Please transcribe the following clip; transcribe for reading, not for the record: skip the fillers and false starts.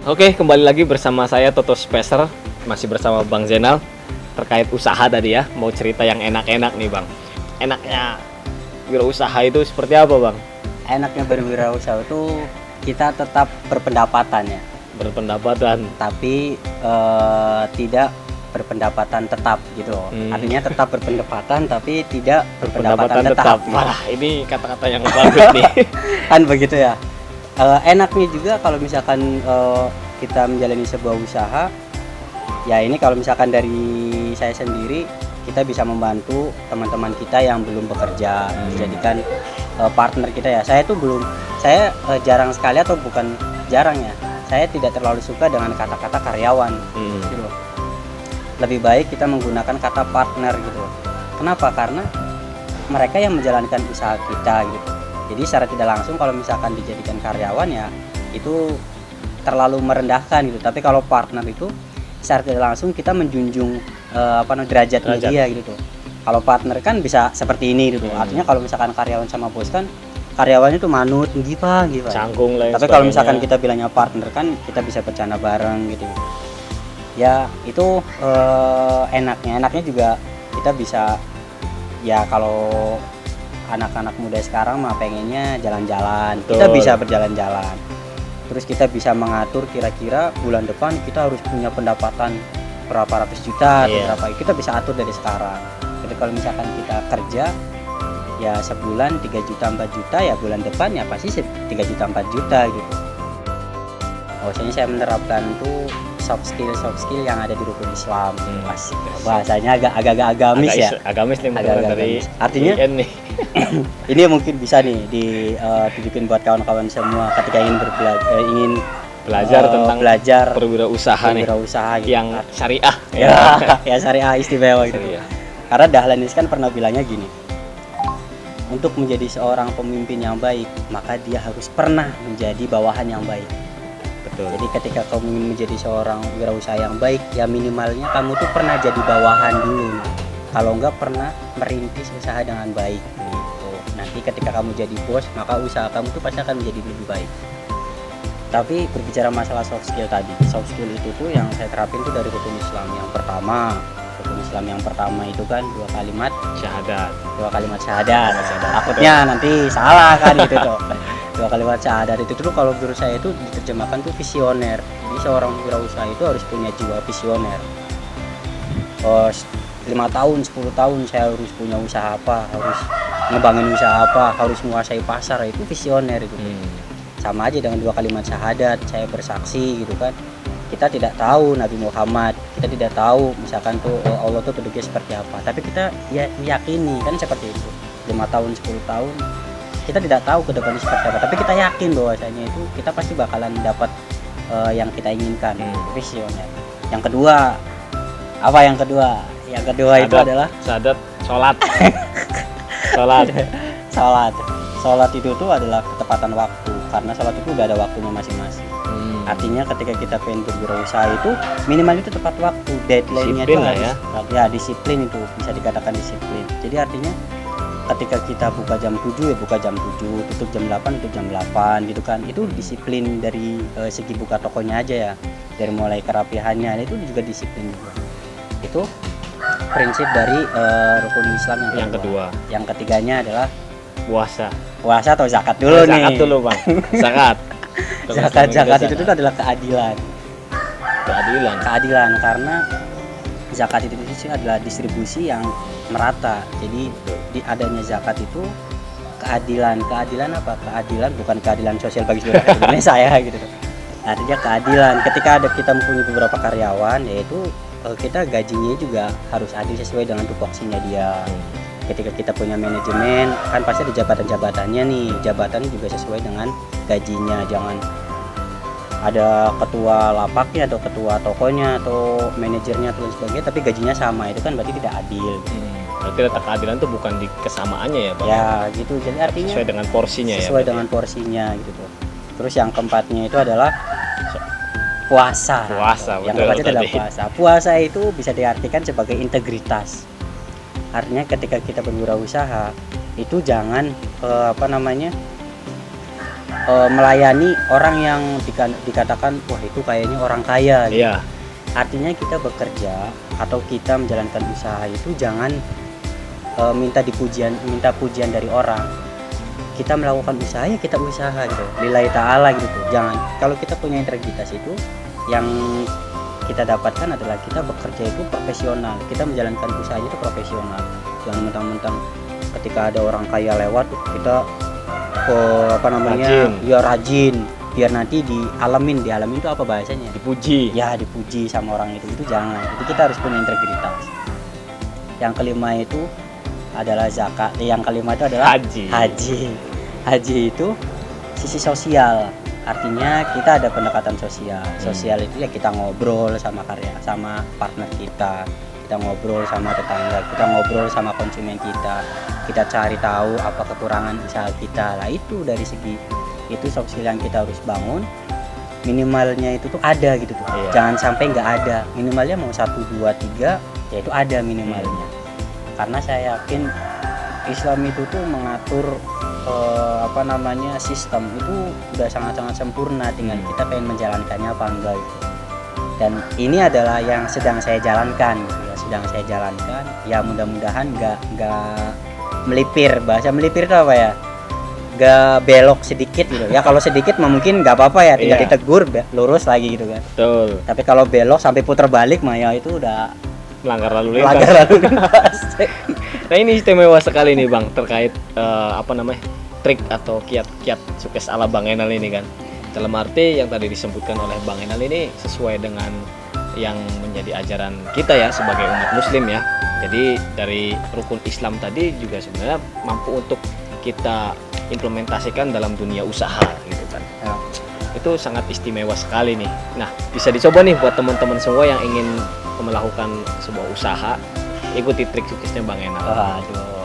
Oke, kembali lagi bersama saya Toto Spacer, masih bersama Bang Zainal terkait usaha tadi ya. Mau cerita yang enak-enak nih Bang. Enaknya wirausaha itu seperti apa Bang? Enaknya berwirausaha itu kita tetap berpendapatan ya, Berpendapatan. tapi tidak berpendapatan tetap gitu loh. Artinya tetap berpendapatan tapi tidak berpendapatan tetap. Gitu. Wah, ini kata-kata yang bagus nih. Kan begitu ya. Enaknya juga kalau misalkan kita menjalani sebuah usaha, ya ini kalau misalkan dari saya sendiri, kita bisa membantu teman-teman kita yang belum bekerja, dijadikan partner kita ya. Saya jarang sekali, atau bukan jarang ya, saya tidak terlalu suka dengan kata-kata karyawan gitu loh. Lebih baik kita menggunakan kata partner gitu loh. Kenapa? Karena mereka yang menjalankan usaha kita gitu. Jadi secara tidak langsung kalau misalkan dijadikan karyawan ya itu terlalu merendahkan gitu. Tapi kalau partner itu secara tidak langsung kita menjunjung derajatnya dia gitu. Kalau partner kan bisa seperti ini gitu. Artinya kalau misalkan karyawan sama bos kan karyawannya tuh manut, Pak. Canggung lah. Tapi kalau misalkan kita bilangnya partner kan kita bisa bercanda bareng gitu. Ya itu enaknya juga kita bisa ya, kalau anak-anak muda sekarang mah pengennya jalan-jalan. Betul. Kita bisa berjalan-jalan. Terus kita bisa mengatur kira-kira bulan depan kita harus punya pendapatan berapa ratus juta atau berapa. Kita bisa atur dari sekarang. Jadi kalau misalkan kita kerja ya sebulan 3 juta 4 juta, ya bulan depan ya pasti 3 juta 4 juta gitu. Bahwasanya saya menerapkan tuh soft skill yang ada di rukun Islam. Asik. Bahasanya agak agamis ya. Agamis nih, dari artinya nih. Ini mungkin bisa nih ditunjukin buat kawan-kawan semua ketika ingin belajar tentang berwirausaha gitu. Yang syariah ya syariah istimewa gitu. Karena Dahlan Iskan pernah bilangnya gini, untuk menjadi seorang pemimpin yang baik maka dia harus pernah menjadi bawahan yang baik. Betul. Jadi ketika kamu ingin menjadi seorang wirausaha yang baik, ya minimalnya kamu tuh pernah jadi bawahan dulu. Kalau enggak pernah merintis usaha dengan baik gitu. Nanti ketika kamu jadi bos, maka usaha kamu tuh pasti akan menjadi lebih baik. Tapi berbicara masalah soft skill tadi, soft skill itu tuh yang saya terapin tuh dari rukun Islam yang pertama. Rukun Islam yang pertama itu kan 2 kalimat syahadat. Takutnya nanti salah kan gitu tuh. 2 kalimat syahadat itu tuh kalau menurut saya itu diterjemahkan tuh visioner. Jadi seorang wirausaha itu harus punya jiwa visioner. 5 tahun, 10 tahun saya harus punya usaha apa, harus ngebangun usaha apa, harus menguasai pasar, itu visioner itu. Sama aja dengan 2 kalimat syahadat, saya bersaksi gitu kan. Kita tidak tahu Nabi Muhammad, kita tidak tahu misalkan tuh Allah tuh bentuknya seperti apa, tapi kita ya meyakini kan seperti itu. 5 tahun, 10 tahun kita tidak tahu ke depannya seperti apa, tapi kita yakin bahwasanya itu kita pasti bakalan dapat yang kita inginkan. Visioner. Yang kedua, apa yang kedua? Yang kedua itu adalah sholat itu tuh adalah ketepatan waktu, karena sholat itu udah ada waktunya masing-masing. Artinya ketika kita pengen berwirausaha itu minimal itu tepat waktu, deadline-nya itu harus disiplin, itu bisa dikatakan disiplin. Jadi artinya ketika kita buka jam 7 ya buka jam 7, tutup jam 8 tutup jam 8 gitu kan. Itu disiplin dari segi buka tokonya aja ya, dari mulai kerapihannya itu juga disiplin juga. Itu prinsip dari rukun Islam yang kedua. Yang ketiganya adalah puasa atau zakat dulu nih. Zakat dulu Bang. Zakat itu adalah keadilan karena zakat itu adalah distribusi yang merata. Jadi di adanya zakat itu keadilan apa? Keadilan bukan keadilan sosial bagi seluruh Indonesia ya gitu. Artinya keadilan ketika kita mempunyai beberapa karyawan, yaitu kita gajinya juga harus adil sesuai dengan tupoksinya dia. Ketika kita punya manajemen kan pasti ada jabatan-jabatannya nih, jabatannya juga sesuai dengan gajinya. Jangan ada ketua lapaknya atau ketua tokonya atau manajernya atau sebagainya tapi gajinya sama, itu kan berarti tidak adil. Berarti letak keadilan itu bukan di kesamaannya ya Bang? Ya gitu, jadi artinya sesuai dengan porsinya dengan porsinya gitu tuh. Terus yang keempatnya itu adalah puasa. Yang keempatnya adalah puasa. Puasa itu bisa diartikan sebagai integritas. Artinya ketika kita berwirausaha itu jangan melayani orang yang dikatakan wah itu kayaknya orang kaya gitu. Iya. Artinya kita bekerja atau kita menjalankan usaha itu jangan minta pujian dari orang. Kita melakukan usaha ya kita usaha gitu, lillahi ta'ala gitu. Jangan, kalau kita punya integritas itu yang kita dapatkan adalah kita bekerja itu profesional, kita menjalankan usaha itu profesional. Jangan mentang-mentang ketika ada orang kaya lewat kita Rajin. ya rajin, biar nanti dialamin itu apa bahasanya, Dipuji. ya dipuji sama orang itu jangan. Itu kita harus punya integritas. Yang kelima itu adalah zakat, yang kelima itu adalah haji itu sisi sosial, artinya kita ada pendekatan sosial itu ya kita ngobrol sama sama partner kita ngobrol sama tetangga kita, ngobrol sama konsumen kita cari tahu apa kekurangan usaha kita lah. Itu dari segi itu sosial yang kita harus bangun, minimalnya itu tuh ada gitu tuh. Iya. Jangan sampai nggak ada, minimalnya mau 1, 2, 3 ya itu ada minimalnya. Karena saya yakin Islam itu tuh mengatur sistem itu udah sangat-sangat sempurna, tinggal kita pengen menjalankannya apa enggak gitu. Dan ini adalah yang sedang saya jalankan gitu ya, ya mudah-mudahan nggak melipir. Bahasa melipir itu apa ya, nggak belok sedikit gitu ya. Kalau sedikit mungkin nggak apa-apa ya, tinggal ditegur lurus lagi gitu kan. Betul. Tapi kalau belok sampai putar balik mah ya itu udah Melanggar lalu lintas. Nah ini istimewa sekali nih Bang, terkait trik atau kiat-kiat sukses ala Bang Enal ini kan. Dalam arti yang tadi disebutkan oleh Bang Enal ini sesuai dengan yang menjadi ajaran kita ya sebagai umat muslim ya. Jadi dari rukun Islam tadi juga sebenarnya mampu untuk kita implementasikan dalam dunia usaha gitu kan. Ya. Itu sangat istimewa sekali nih. Nah, bisa dicoba nih buat teman-teman semua yang ingin melakukan sebuah usaha, ikuti trik suksesnya Bang Enal. Waduh.